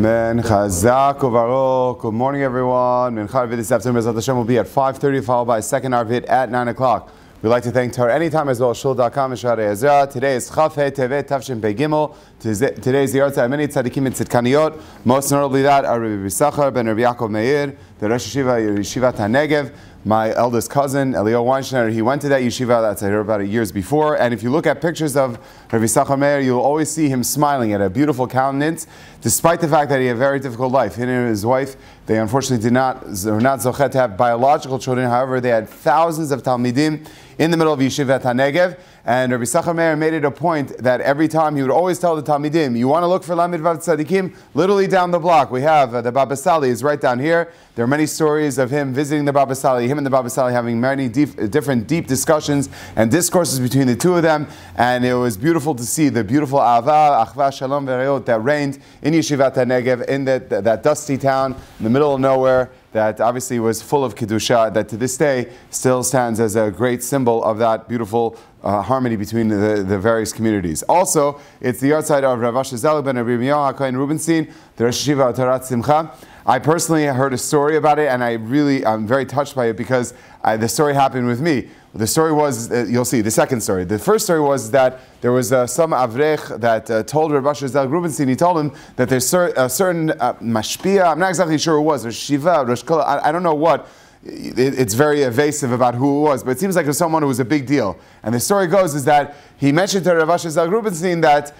Amen. Chazak uvarok. Good morning, everyone. Mincha Arvit this afternoon, Bezrat Hashem, will be at 5:30, followed by a second Arvit at 9 o'clock. We'd like to thank Torah Anytime as well as Shul.com and Sha'arei Ezra. Today is Chaf He Tevet Tavshin Pei Gimel. Today is the Yartzeit of many tzaddikim and tzidkaniyot. Most notably that are Rabbi Sachar ben Rabbi Yaakov Meir, the Rosh Yeshivat HaNegev, my eldest cousin, Elio Weinsteiner. He went to that yeshiva, that's I heard about it years before. And if you look at pictures of Rabbi Sachar Meir, you'll always see him smiling at a beautiful countenance, despite the fact that he had a very difficult life. He and his wife, they unfortunately were not zochet to have biological children. However, they had thousands of talmidim in the middle of Yeshivat HaNegev. And Rabbi Sachar Meir made it a point that every time he would always tell the talmidim, you want to look for Lamed Vav Tzadikim? Literally down the block. We have the Baba Sali is right down here. There are many stories of him visiting the Baba Sali, him and the Baba Sali having many different deep discussions and discourses between the two of them. And it was beautiful to see the beautiful Ava, Achva, Shalom, Ve'reot that reigned in Yeshivat HaNegev, in that dusty town in the middle of nowhere, that obviously was full of Kedusha, that to this day still stands as a great symbol of that beautiful harmony between the various communities. Also, it's the Yartzeit of Rav Asher Zelu ben Rabbi Yirmiyahu HaKohen Rubenstein, the Rosh Yeshiva Torat Simcha. I personally heard a story about it, and I'm very touched by it because the story happened with me. The story was, you'll see, the second story. The first story was that there was some avrech that told Rabbi Asher Zelu Rubenstein, he told him that there's a certain mashpia, I'm not exactly sure who it was, or shiva, Rosh Kol, I don't know what. It's very evasive about who it was, but it seems like it was someone who was a big deal. And the story goes is that he mentioned to Rav Asher Zelu Rubenstein that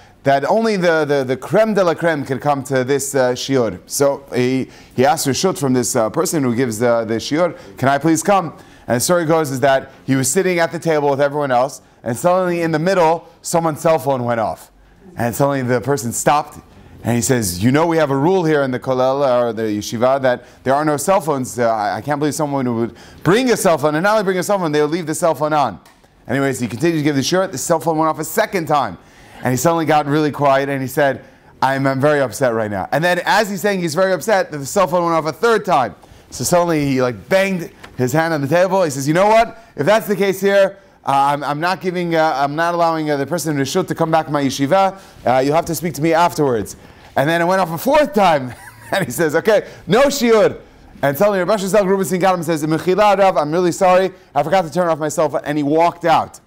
only the creme de la creme could come to this shiur. So he asked Reshut from this person who gives the shiur, can I please come? And the story goes is that he was sitting at the table with everyone else, and suddenly in the middle, someone's cell phone went off. And suddenly the person stopped, and he says, you know we have a rule here in the kollel, or the yeshiva, that there are no cell phones. I can't believe someone who would bring a cell phone, and not only bring a cell phone, they would leave the cell phone on. Anyways, he continued to give the shiur, the cell phone went off a second time. And he suddenly got really quiet, and he said, I'm very upset right now. And then as he's saying he's very upset, the cell phone went off a third time. So suddenly he banged his hand on the table. He says, you know what? If that's the case here, I'm not allowing the person in the shul to come back to my yeshiva. You'll have to speak to me afterwards. And then it went off a fourth time. And he says, okay, no shiur. And suddenly Rabbi Asher Zelu Rubenstein got him and says, Mechila Rav, I'm really sorry. I forgot to turn off my cell phone. And he walked out.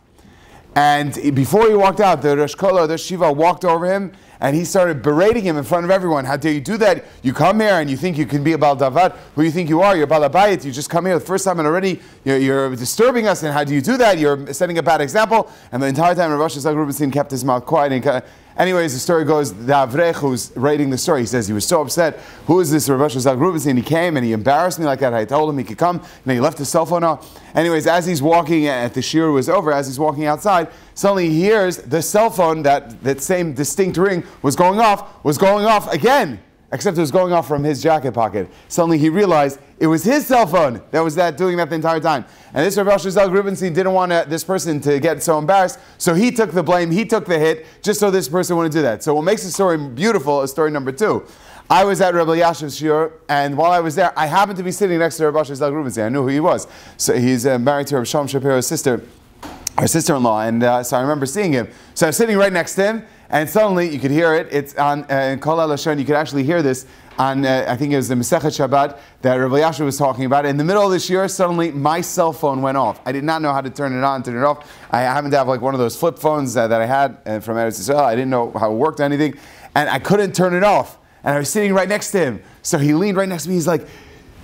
And before he walked out, the Rosh Kol, the Shiva, walked over him, and he started berating him in front of everyone. How dare you do that? You come here and you think you can be a Baal Davat. Who you think you are? You're Baal Abayit. You just come here the first time and already you're disturbing us. And how do you do that? You're setting a bad example. And the entire time, Rabbi Asher Zelu Rubenstein kept his mouth quiet. Anyways, the story goes, the Avrech who's writing the story, he says he was so upset. Who is this Rabbi Asher Zelu Rubenstein? He came and he embarrassed me like that. I told him he could come, and he left his cell phone off. Anyways, as he's walking, at the shiur was over, as he's walking outside, suddenly he hears the cell phone, that same distinct ring was going off again. Except it was going off from his jacket pocket. Suddenly he realized it was his cell phone that was doing that the entire time. And this Rabbi Asher Zelu Rubenstein didn't want this person to get so embarrassed, so he took the blame, he took the hit, just so this person wouldn't do that. So what makes the story beautiful is story number 2. I was at Rabbi Yashiv's shiur, and while I was there, I happened to be sitting next to Rabbi Asher Zelu Rubenstein. I knew who he was. So he's married to Rabbi Shalom Shapiro's sister, our sister-in-law, and so I remember seeing him. So I was sitting right next to him, and suddenly you could hear it. It's on Kol HaLashon. You could actually hear this on, I think it was the Masechet Shabbat that Rabbi Yashua was talking about. In the middle of this year, suddenly my cell phone went off. I did not know how to turn it on, turn it off. I happened to have one of those flip phones that I had from Eretz Yisrael. I didn't know how it worked or anything, and I couldn't turn it off. And I was sitting right next to him. So he leaned right next to me. He's like,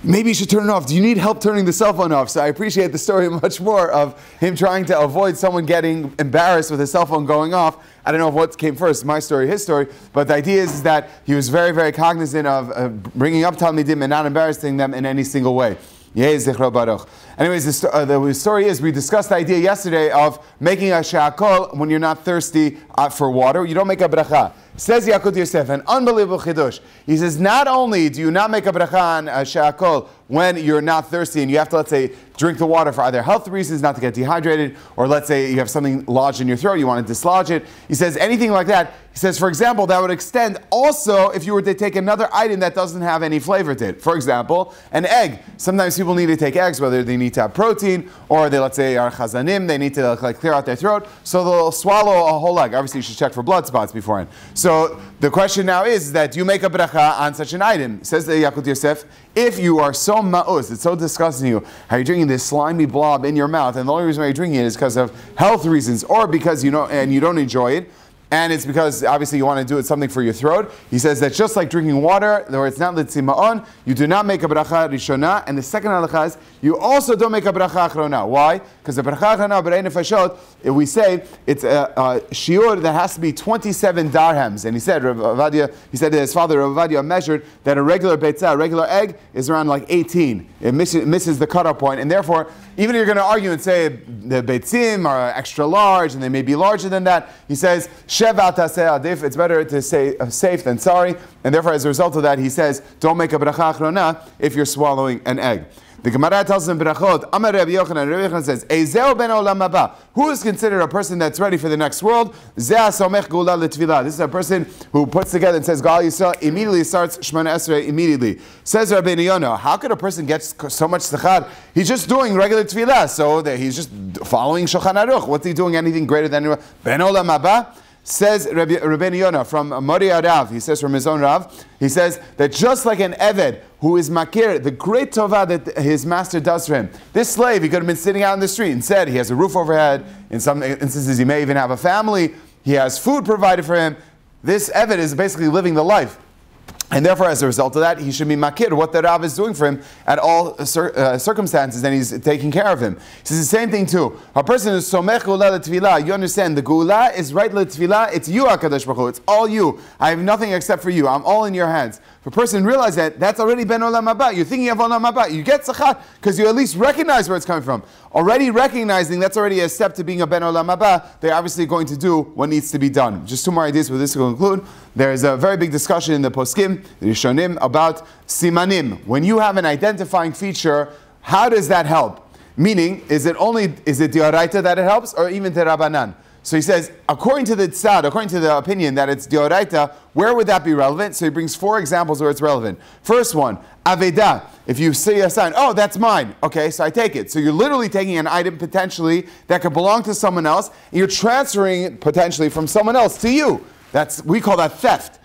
maybe you should turn it off. Do you need help turning the cell phone off? So I appreciate the story much more of him trying to avoid someone getting embarrassed with his cell phone going off. I don't know what came first, my story, his story, but the idea is that he was very, very cognizant of bringing up Talmidim and not embarrassing them in any single way. Yeh zichro baruch. Anyways, the story is, we discussed the idea yesterday of making a she'akol when you're not thirsty for water. You don't make a bracha. Says Yakut Yosef, an unbelievable chidush. He says, not only do you not make a bracha on she'akol when you're not thirsty and you have to, let's say, drink the water for either health reasons, not to get dehydrated, or let's say you have something lodged in your throat, you want to dislodge it. He says anything like that. He says, for example, that would extend also if you were to take another item that doesn't have any flavor to it. For example, an egg. Sometimes people need to take eggs, whether they need to have protein, or they, let's say, are chazanim, they need to clear out their throat, so they'll swallow a whole egg. Obviously, you should check for blood spots beforehand. So the question now is that do you make a bracha on such an item? Says the Yakut Yosef, if you are so ma'us, it's so disgusting to you, how you're drinking this slimy blob in your mouth, and the only reason why you're drinking it is because of health reasons, or because you don't enjoy it, and it's because obviously you want to do it something for your throat. He says that just like drinking water, where it's not litzima'on, you do not make a bracha rishona, and the second halacha is you also don't make a bracha achrona. Why? Because the bracha achrona b'rei nefashot, we say it's a shiur that has to be 27 darhams. And he said that his father Rav Avadia measured that a regular beitzah, a regular egg, is around like 18. It misses the cutoff point, and therefore, even if you're going to argue and say the beitzim are extra large and they may be larger than that, he says it's better to say safe than sorry, and therefore as a result of that he says don't make a bracha achrona if you're swallowing an egg. The Gemara tells him Berachot, Amar Rabbi Yochanan, Rabbi Yochanan says, Eizeu ben olam haba. Who is considered a person that's ready for the next world? Zeh somech gula l'tfilah. This is a person who puts together and says Gal Yisrael, immediately starts Shemona Esrei immediately. Says Rabbi Yono, how could a person get so much tzachar? He's just doing regular tfilah, so that he's just following Shulchan Aruch. What's he doing anything greater than ben olam haba? Says Rabbi Yonah from Mori Rav, he says from his own Rav, he says that just like an Eved who is makir, the great tova that his master does for him, this slave, he could have been sitting out in the street and said he has a roof overhead, in some instances he may even have a family, he has food provided for him, this Eved is basically living the life. And therefore, as a result of that, he should be makir what the Rav is doing for him at all circumstances, and he's taking care of him. He says the same thing too. A person who's somech gula l'tfilah, you understand, the gula is right l'tfilah, it's you, HaKadosh Baruch Hu, it's all you. I have nothing except for you. I'm all in your hands. If a person realizes that, that's already ben olam haba. You're thinking of olam haba. You get tzachar because you at least recognize where it's coming from. Already recognizing that's already a step to being a ben olam haba. They're obviously going to do what needs to be done. Just two more ideas for this to conclude. There is a very big discussion in the poskim, the Rishonim, about simanim. When you have an identifying feature, how does that help? Meaning, is it dioraita that it helps, or even terabanan? So he says, according to the tzad, according to the opinion that it's dioraita, where would that be relevant? So he brings 4 examples where it's relevant. First one, aveda. If you see a sign, oh, that's mine. Okay, so I take it. So you're literally taking an item potentially that could belong to someone else, and you're transferring it potentially from someone else to you. We call that theft.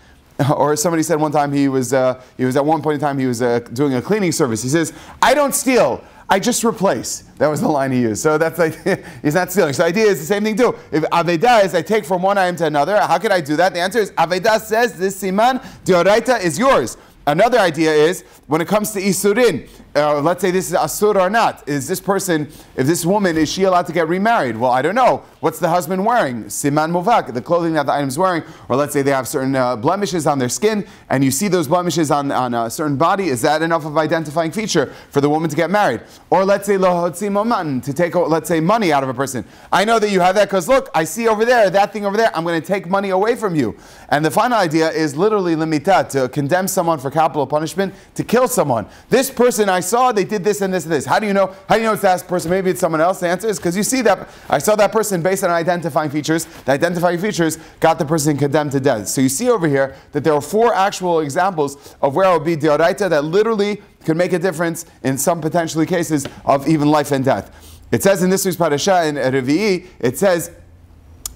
Or somebody said one time he was at one point in time he was doing a cleaning service. He says, I don't steal, I just replace. That was the line he used. So that's like, he's not stealing. So the idea is the same thing too. If Aveda is I take from one item to another, how could I do that? The answer is Aveda says this siman, dioraita is yours. Another idea is, when it comes to Isurin, let's say this is Asur or not. Is this person, if this woman, is she allowed to get remarried? Well, I don't know. What's the husband wearing? Siman Muvak, the clothing that the item's wearing. Or let's say they have certain blemishes on their skin, and you see those blemishes on a certain body. Is that enough of an identifying feature for the woman to get married? Or let's say Lohotzi Moman, to take, let's say, money out of a person. I know that you have that because look, I see over there, that thing over there, I'm going to take money away from you. And the final idea is literally limitat, to condemn someone for capital punishment, to kill someone. This person I saw, they did this and this and this. How do you know? How do you know it's that person? Maybe it's someone else. The answer is because you see that I saw that person based on identifying features. The identifying features got the person condemned to death. So you see over here that there are 4 actual examples of where it would be dioraita that literally could make a difference in some potentially cases of even life and death. It says in this week's parasha in Revi'i, it says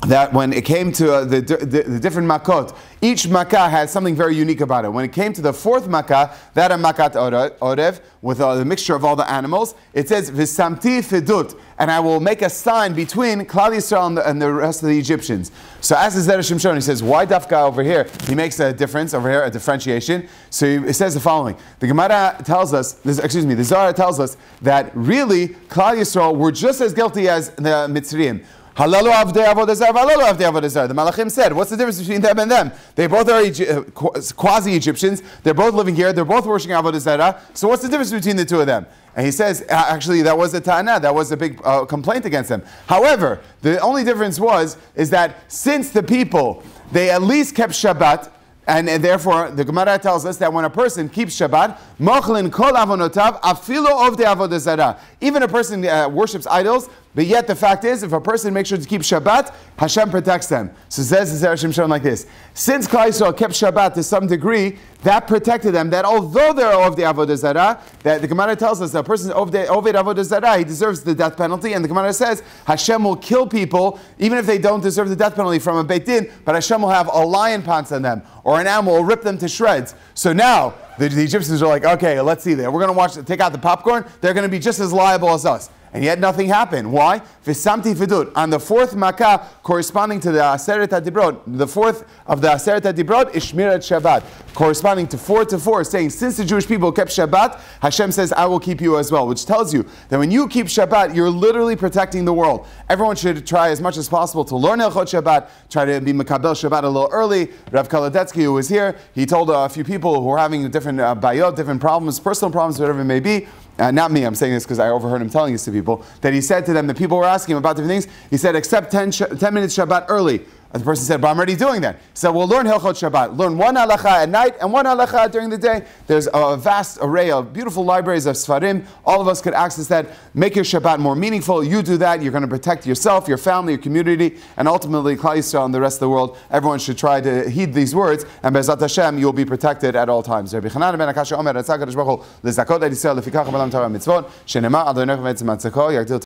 that when it came to the different makot, each makkah had something very unique about it. When it came to the 4th makkah, that a makat orev, with the mixture of all the animals, it says, V'samti fidut, and I will make a sign between Klal Yisrael and the rest of the Egyptians. So as the Zerah Shimshon, he says, why dafka over here? He makes a difference over here, a differentiation. So it says the following. The Gemara tells us, the Zohar tells us that really Klal Yisrael were just as guilty as the Mitzrayim. Halalu avdei avodah zarah, halalu avdei avodah zarah. The Malachim said, what's the difference between them and them? They both are quasi-Egyptians. They're both living here. They're both worshiping avodah zarah. So what's the difference between the two of them? And he says, actually, that was a ta'ana. That was a big complaint against them. However, the only difference is that since the people, they at least kept Shabbat, and therefore, the Gemara tells us that when a person keeps Shabbat, mochlin kol avonotav afilo ovdei avodah zarah. Even a person worships idols, But yet the fact is, if a person makes sure to keep Shabbat, Hashem protects them. So says the Hashem shown like this. Since Klal Yisrael kept Shabbat to some degree, that protected them, that although they're of the Avodah Zarah, that the Gemara tells us that a person of the Avodah Zarah, he deserves the death penalty, and the Gemara says, Hashem will kill people, even if they don't deserve the death penalty from a Beit Din, but Hashem will have a lion pounce on them, or an animal will rip them to shreds. So now, the Egyptians are like, okay, let's see that. We're going to take out the popcorn, they're going to be just as liable as us. And yet nothing happened. Why? V'samti fidut. On the fourth makkah, corresponding to the Aseret HaDibrot, the fourth of the Aseret HaDibrot is Shmirat Shabbat, corresponding to 4 to 4, saying, since the Jewish people kept Shabbat, Hashem says, I will keep you as well, which tells you that when you keep Shabbat, you're literally protecting the world. Everyone should try as much as possible to learn Hilchot Shabbat, try to be Mekabel Shabbat a little early. Rav Kaladetsky, who was here, he told a few people who were having different bayot, different problems, personal problems, whatever it may be, not me, I'm saying this because I overheard him telling this to people, that he said to them, the people were asking him about different things, he said, accept 10 minutes Shabbat early. And the person said, but I'm already doing that. He said, well, learn Hilchot Shabbat. Learn one halacha at night and one halacha during the day. There's a vast array of beautiful libraries of Sfarim. All of us could access that. Make your Shabbat more meaningful. You do that, you're going to protect yourself, your family, your community, and ultimately Klal Yisrael and the rest of the world. Everyone should try to heed these words, and Be'ezrat Hashem, you'll be protected at all times. Rabbi Chanan ben Akasha Omer, Ratzah HaKadosh Baruch Hu, Lezakot et Yisrael lefikach b'olam Torah mitzvot, shenemar Adonai v'etzem matzako, yagdil